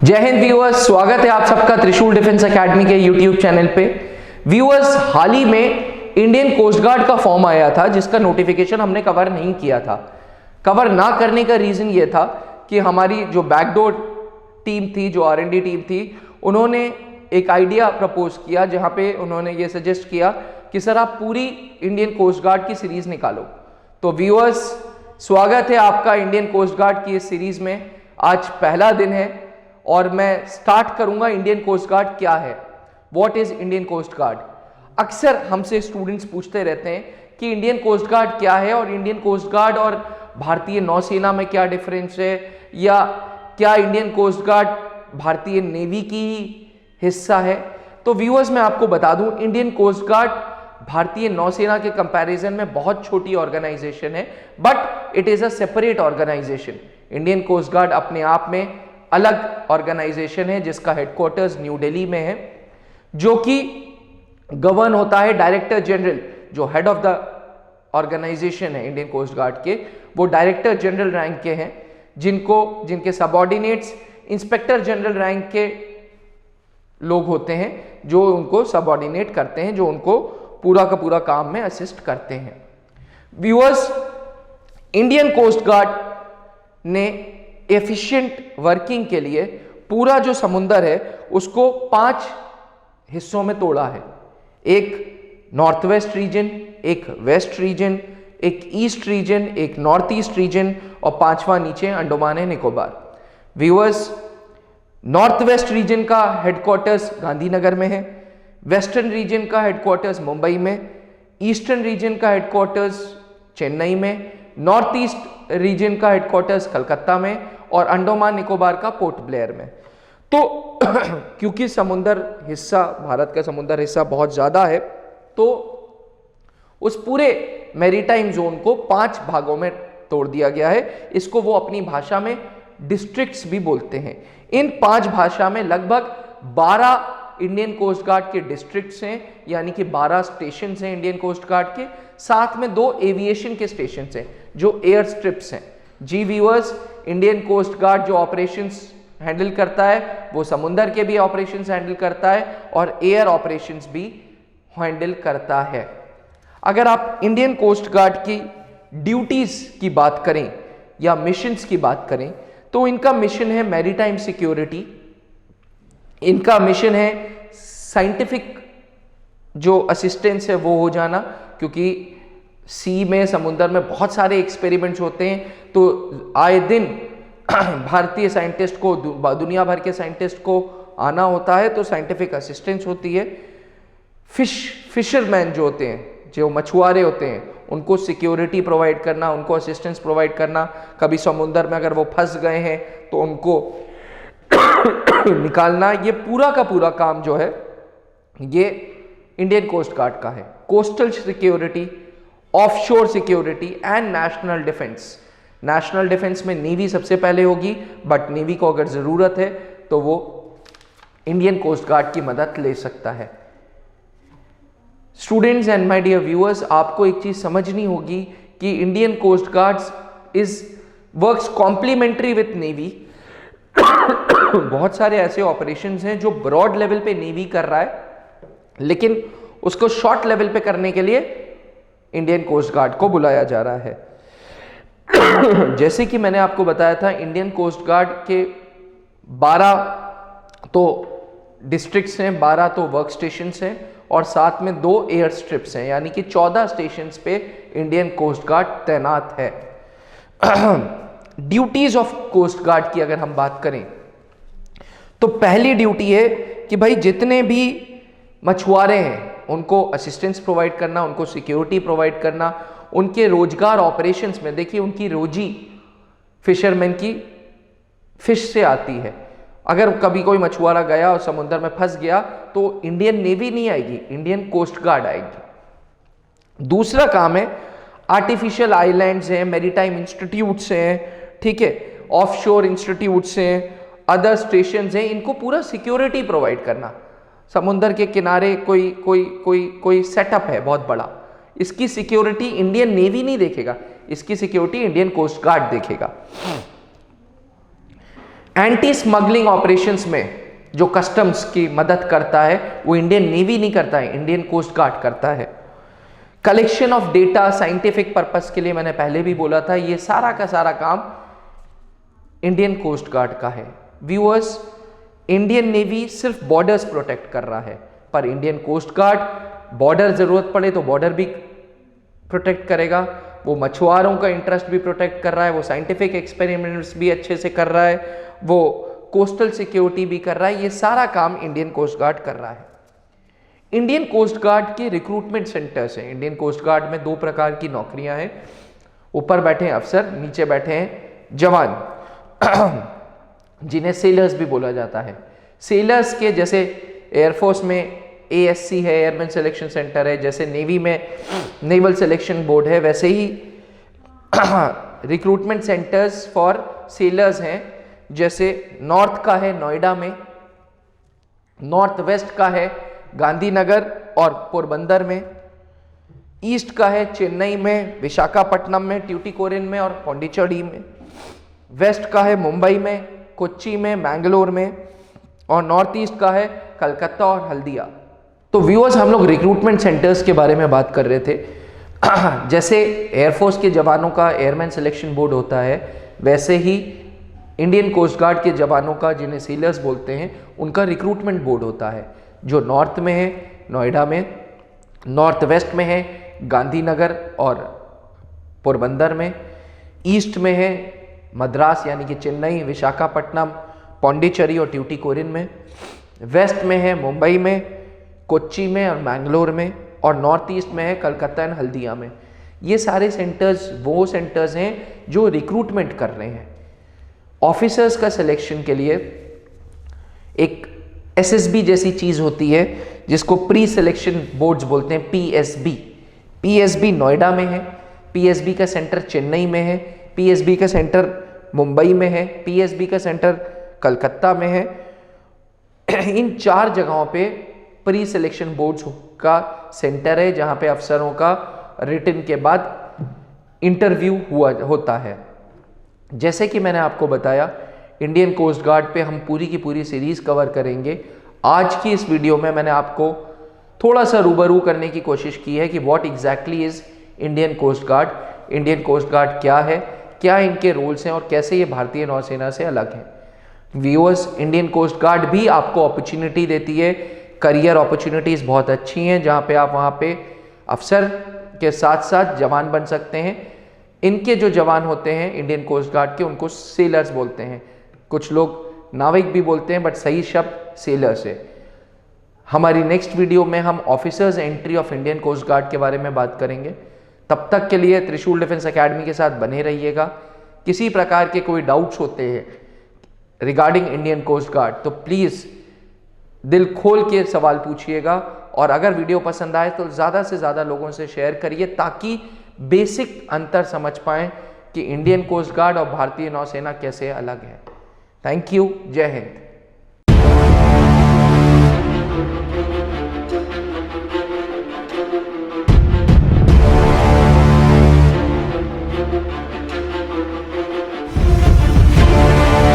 जय हिंद व्यूअर्स, स्वागत है आप सबका त्रिशूल डिफेंस एकेडमी के यूट्यूब चैनल पे। व्यूअर्स, हाल ही में इंडियन कोस्ट गार्ड का फॉर्म आया था जिसका नोटिफिकेशन हमने कवर नहीं किया था। कवर ना करने का रीजन ये था कि हमारी जो बैकडोर टीम थी, जो R&D टीम थी, उन्होंने एक आइडिया प्रपोज किया जहां पे उन्होंने ये सजेस्ट किया कि सर आप पूरी इंडियन कोस्ट गार्ड की सीरीज निकालो। तो व्यूअर्स, स्वागत है आपका इंडियन कोस्ट गार्ड की इस सीरीज में। आज पहला दिन है और मैं स्टार्ट करूंगा इंडियन कोस्ट गार्ड क्या है, what is Indian coast guard. अक्सर हमसे स्टूडेंट्स पूछते रहते हैं कि इंडियन कोस्ट गार्ड क्या है और इंडियन कोस्ट गार्ड और भारतीय नौसेना में क्या डिफरेंस है, या क्या इंडियन कोस्ट गार्ड भारतीय नेवी की हिस्सा है। तो व्यूअर्स, मैं आपको बता दूं, इंडियन कोस्ट गार्ड भारतीय नौसेना के कंपैरिजन में बहुत छोटी ऑर्गेनाइजेशन है, but it is a separate organisation. Indian coast guard अपने आप में अलग ऑर्गेनाइजेशन है जिसका हेडक्वार्टर्स न्यू दिल्ली में है, जो कि गवर्न होता है डायरेक्टर जनरल, जो हेड ऑफ द ऑर्गेनाइजेशन है इंडियन कोस्ट गार्ड के, वो डायरेक्टर जनरल रैंक के हैं, जिनके सबऑर्डिनेट्स इंस्पेक्टर जनरल रैंक के लोग होते हैं, जो उनको सबऑर्डिनेट करते हैं, जो उनको पूरा का पूरा काम में असिस्ट करते हैं। व्यूअर्स, इंडियन कोस्ट गार्ड ने एफिशिएंट वर्किंग के लिए पूरा जो समुंदर है उसको 5 हिस्सों में तोड़ा है। एक नॉर्थ वेस्ट रीजन, एक वेस्ट रीजन, एक ईस्ट रीजन, एक नॉर्थ ईस्ट रीजन और 5वां नीचे Andaman and Nicobar. Viewers, north west region का हेडक्वार्टर्स गांधीनगर में है, वेस्टर्न रीजन का हेडक्वार्टर्स मुंबई में, ईस्टर्न रीजन का हेडक्वार्टर्स चेन्नई में, नॉर्थ ईस्ट रीजन का हेडक्वार्टर्स कलकत्ता में और अंडमान निकोबार का पोर्ट ब्लेयर में। तो क्योंकि समुंदर हिस्सा, भारत का समुंदर हिस्सा बहुत ज्यादा है, तो उस पूरे मैरीटाइम जोन को 5 भागों में तोड़ दिया गया है। इसको वो अपनी भाषा में डिस्ट्रिक्ट्स भी बोलते हैं। इन 5 भाषा में लगभग 12 इंडियन कोस्ट गार्ड के डिस्ट्रिक्ट्स हैं, यानी कि 12 स्टेशन हैं इंडियन कोस्ट गार्ड के, साथ में 2 एविएशन के स्टेशन हैं जो एयर स्ट्रिप्स हैं। जी व्यूअर्स, इंडियन कोस्ट गार्ड जो ऑपरेशंस हैंडल करता है वो समुंदर के भी ऑपरेशंस हैंडल करता है और एयर ऑपरेशंस भी हैंडल करता है। अगर आप इंडियन कोस्ट गार्ड की ड्यूटीज की बात करें या मिशंस की बात करें, तो इनका मिशन है मैरीटाइम सिक्योरिटी, इनका मिशन है साइंटिफिक जो असिस्टेंस है वो हो जाना, क्योंकि सी में, समुद्र में बहुत सारे एक्सपेरिमेंट्स होते हैं, तो आए दिन भारतीय साइंटिस्ट को, दुनिया भर के साइंटिस्ट को आना होता है, तो साइंटिफिक असिस्टेंस होती है। फिशरमैन जो होते हैं, जो मछुआरे होते हैं, उनको सिक्योरिटी प्रोवाइड करना, उनको असिस्टेंस प्रोवाइड करना। कभी समुद्र में अगर वो फंस गए हैं तो उनको निकालना, ये पूरा का पूरा काम जो है ये इंडियन कोस्ट गार्ड का है। Coastal security, offshore security and national defence. National defence में नेवी सबसे पहले होगी, बट नेवी को अगर जरूरत है तो वो इंडियन कोस्ट गार्ड की मदद ले सकता है। Students and my dear viewers, आपको एक चीज समझनी होगी कि Indian coast guards works complementary with navy. बहुत सारे ऐसे ऑपरेशंस हैं जो ब्रॉड लेवल पे नेवी कर रहा है, लेकिन उसको शॉर्ट लेवल पे करने के लिए इंडियन कोस्ट गार्ड को बुलाया जा रहा है। जैसे कि मैंने आपको बताया था, इंडियन कोस्ट गार्ड के 12 तो डिस्ट्रिक्ट्स हैं, 12 तो वर्क स्टेशंस हैं और साथ में 2 एयर स्ट्रिप्स हैं, यानी कि 14 स्टेशंस पे इंडियन कोस्ट गार्ड तैनात है। ड्यूटीज ऑफ कोस्ट गार्ड की अगर हम बात करें, तो पहली ड्यूटी है कि भाई जितने भी मछुआरे हैं उनको असिस्टेंस प्रोवाइड करना, उनको सिक्योरिटी प्रोवाइड करना, उनके रोजगार ऑपरेशंस में। देखिए, उनकी रोजी फिशरमैन की फिश से आती है। अगर कभी कोई मछुआरा गया और समुद्र में फंस गया तो इंडियन नेवी नहीं आएगी, इंडियन कोस्ट गार्ड आएगी। दूसरा काम है आर्टिफिशियल आइलैंड्स हैं, मैरीटाइम इंस्टीट्यूट्स हैं, ठीक है, ऑफशोर इंस्टीट्यूट्स हैं, अदर स्टेशंस हैं, इनको पूरा सिक्योरिटी प्रोवाइड करना। समुद्र के किनारे कोई सेटअप है बहुत बड़ा, इसकी सिक्योरिटी इंडियन नेवी नहीं देखेगा, इसकी सिक्योरिटी इंडियन कोस्ट गार्ड देखेगा। एंटी स्मगलिंग ऑपरेशंस में जो कस्टम्स की मदद करता है वो इंडियन नेवी नहीं करता है, इंडियन कोस्ट गार्ड करता है। Collection of data scientific purpose के लिए मैंने पहले भी बोला था, ये सारा का सारा काम इंडियन कोस्ट गार्ड का है। व्यूअर्स, इंडियन नेवी सिर्फ बॉर्डर्स प्रोटेक्ट कर रहा है, पर इंडियन कोस्ट गार्ड बॉर्डर जरूरत पड़े तो बॉर्डर भी प्रोटेक्ट करेगा, वो मछुआरों का इंटरेस्ट भी प्रोटेक्ट कर रहा है, वो साइंटिफिक एक्सपेरिमेंट्स भी अच्छे से कर रहा है, वो कोस्टल सिक्योरिटी भी कर रहा है। ये सारा काम इंडियन कोस्ट गार्ड कर रहा है। इंडियन कोस्ट गार्ड के रिक्रूटमेंट सेंटर्स हैं। इंडियन कोस्ट गार्ड में 2 प्रकार की नौकरियां हैं, ऊपर बैठे हैं अफसर, नीचे बैठे हैं जवान जिन्हें सेलर्स भी बोला जाता है। सेलर्स के जैसे एयरफोर्स में ASC है, एयरमैन सिलेक्शन सेंटर है, जैसे नेवी में नेवल सिलेक्शन बोर्ड है, वैसे ही रिक्रूटमेंट सेंटर्स फॉर सेलर्स हैं। जैसे नॉर्थ का है नोएडा में, नॉर्थ वेस्ट का है गांधीनगर और पोरबंदर में, ईस्ट का है चेन्नई में, विशाखापट्टनम में, ट्यूटिकोरिन में और पौंडीचेरी में, वेस्ट का है मुंबई में, कोच्चि में, मैंगलोर में, और नॉर्थ ईस्ट का है कलकत्ता और हल्दिया। तो व्यूअर्स, हम लोग रिक्रूटमेंट सेंटर्स के बारे में बात कर रहे थे। जैसे एयरफोर्स के जवानों का एयरमैन सिलेक्शन बोर्ड होता है, वैसे ही इंडियन कोस्ट गार्ड के जवानों का, जिन्हें सेलर्स बोलते हैं, उनका रिक्रूटमेंट बोर्ड होता है, जो नॉर्थ में है नोएडा में, नॉर्थ वेस्ट में है गांधीनगर और पोरबंदर में, ईस्ट में है मद्रास यानी कि चेन्नई, विशाखापट्टनम, पौंडीचेरी और ट्यूटिकोरिन में, वेस्ट में है मुंबई में, कोच्चि में और मैंगलोर में, और नॉर्थ ईस्ट में है कलकत्ता एंड हल्दिया में। ये सारे सेंटर्स वो सेंटर्स हैं जो रिक्रूटमेंट कर रहे हैं। ऑफिसर्स का सिलेक्शन के लिए एक SSB जैसी चीज़ होती है जिसको प्री सिलेक्शन बोर्ड्स बोलते हैं, PSB। PSB नोएडा में है, PSB का सेंटर चेन्नई में है, PSB का सेंटर मुंबई में है, PSB का सेंटर कलकत्ता में है। इन 4 जगहों पे प्री सिलेक्शन बोर्ड्स का सेंटर है जहां पे अफसरों का रिटन के बाद इंटरव्यू होता है। जैसे कि मैंने आपको बताया, इंडियन कोस्ट गार्ड पे हम पूरी की पूरी सीरीज कवर करेंगे। आज की इस वीडियो में मैंने आपको थोड़ा सा रूबरू करने की कोशिश की है कि what exactly is Indian coast guard, Indian coast guard क्या है, क्या इनके रोल्स हैं और कैसे ये भारतीय नौसेना से अलग है। व्यूअर्स, इंडियन कोस्ट गार्ड भी आपको अपॉर्चुनिटी देती है, करियर अपॉर्चुनिटीज़ बहुत अच्छी हैं, जहाँ पे आप वहाँ पे अफसर के साथ साथ जवान बन सकते हैं। इनके जो जवान होते हैं इंडियन कोस्ट गार्ड के, उनको सेलर्स बोलते हैं, कुछ लोग नाविक भी बोलते हैं, बट सही शब्द सेलर्स है। हमारी नेक्स्ट वीडियो में हम officers entry of Indian coast guard के बारे में बात करेंगे। तब तक के लिए त्रिशूल डिफेंस एकेडमी के साथ बने रहिएगा। किसी प्रकार के कोई डाउट्स होते हैं रिगार्डिंग इंडियन कोस्ट गार्ड तो प्लीज़ दिल खोल के सवाल पूछिएगा, और अगर वीडियो पसंद आए तो ज़्यादा से ज़्यादा लोगों से शेयर करिए ताकि बेसिक अंतर समझ पाएं कि इंडियन कोस्ट गार्ड और भारतीय नौसेना कैसे अलग है। Thank you. जय हिंद।